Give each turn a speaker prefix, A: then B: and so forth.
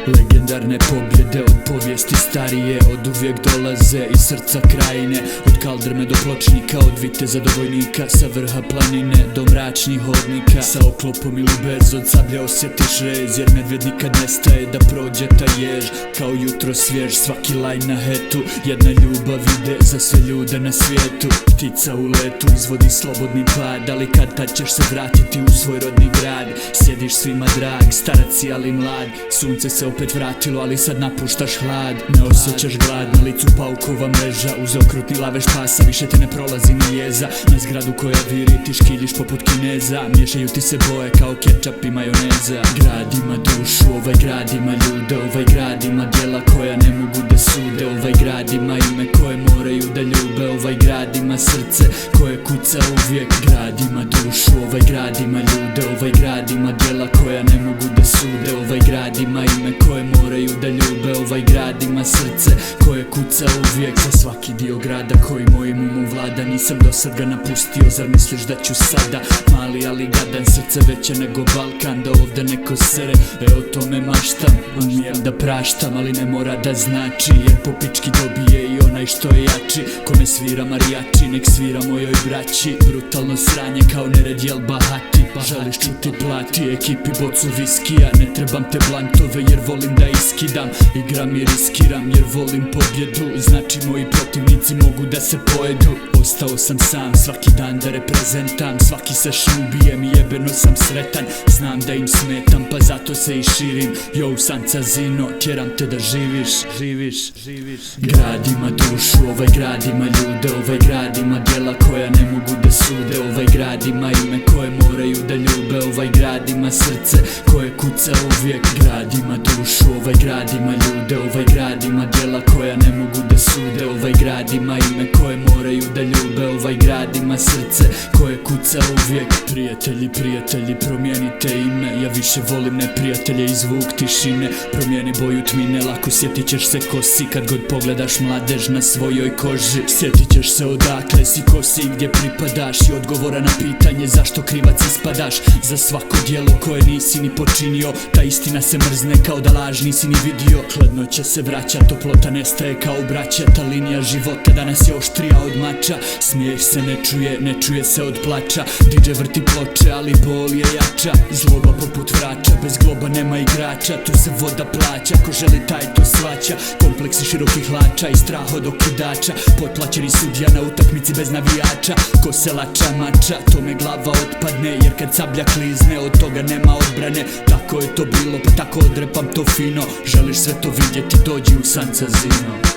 A: Legendarne pobjede od povijesti starije od uvijek dolaze iz srca krajine. Od kaldrme do pločnika, od viteza do vojnika, sa vrha planine do mračnih hodnika. Sa oklopom ili bez, od sablja osjetiš rez, jer medvjed nikad nestaje da prođe ta jež. Kao jutro svjež, svaki laj na hetu, jedna ljubav ide za sve ljude na svijetu. Ptica u letu izvodi slobodni pad, ali kad tad ćeš se vratiti u svoj rodni grad. Sjediš svima drag, starac si ali mlad, sunce se opet vratilo, ali sad napuštaš hlad. Ne osjećaš glad, na licu paukova mreža, uz okrutni lavež pasa više te ne prolazi ni jeza. Na zgradu koja viri ti škiljiš poput Kineza, miješaju ti se boje kao kečap i majoneza. Grad ima dušu, ovaj grad ima ljude, ovaj grad ima djela koja ne mogu da sude. Ovaj grad ima ime koje moraju da ljube, ovaj grad ima srce koje kuca uvijek. Grad ima dušu, ovaj grad ima ljude, ovaj grad ima djela koja ne mogu da sude. Ovaj grad ima ime koje moraju da ljube, ovaj grad ima srce koje kuca uvijek. Za svaki dio grada koji mojim umom vlada, nisam do sad ga napustio, zar misliš da ću sada? Mali ali gadan, srce veće nego Balkan, da ovde neko sere, o tome maštam. Umijem da praštam, ali ne mora da znači, jer po pički dobije i onaj što je jači. Kome svira marijači, nek svira mojoj braći. Brutalno sranje kao nered jel bahati, želiš čuti plati ekipi bocu viskija. Ne trebam te blantove jer volim da iskidam, igram i riskiram jer volim pobjedu. Znači moji protivnici mogu da se pojedu. Ostao sam sam svaki dan da reprezentam, svaki session ubijem i jebeno sam sretan. Znam da im smetam pa zato se i širim. Yo Sanca Zino, tjeram te da živiš. Grad ima dušu, ovaj grad ima ljude, ovaj grad ima djela koja ne mogu da sude. Ovaj grad ima ime koje moraju da ljube, ovaj grad ima srce koje kuca uvijek. Grad ima dušu, ovaj grad ima ljude, ovaj grad ima djela koja ne mogu da sude. Ovaj grad ima ime koje moraju da ljube, ovaj grad ima srce koje kuca uvijek. Prijatelji, promijenite ime, ja više volim neprijatelje i zvuk tišine. Promijeni boju tmine, lako sjetit ćeš se ko si kad god pogledaš mladež na svojoj koži. Sjetit ćeš se odakle si, ko si i gdje pripadaš, i odgovora na pitanje zašto krivac ispadaš. Za svako djelo koje nisi ni počinio, ta istina se mrzne kao da laž nisi ni vidio. Hladnoća se vraća, toplota nestaje kao braća, ta linija života danas je oštrija od mača. Smijeh se ne čuje se od plača, DJ vrti ploče ali bol je jača. Zloba poput vrača, bez globa nema igrača, tu se voda plaća, ko želi taj to svaća. Kompleksi širokih hlača i strah od okidača, potplaćeni sudija na utakmici bez navijača. Ko se lača mača, tome glava otpadne, jer kad sablja klizne od toga nema odbrane. Tako je to bilo, pa tako odrepam to fino. Želiš sve to vidjeti, dođi u Sanca Zino.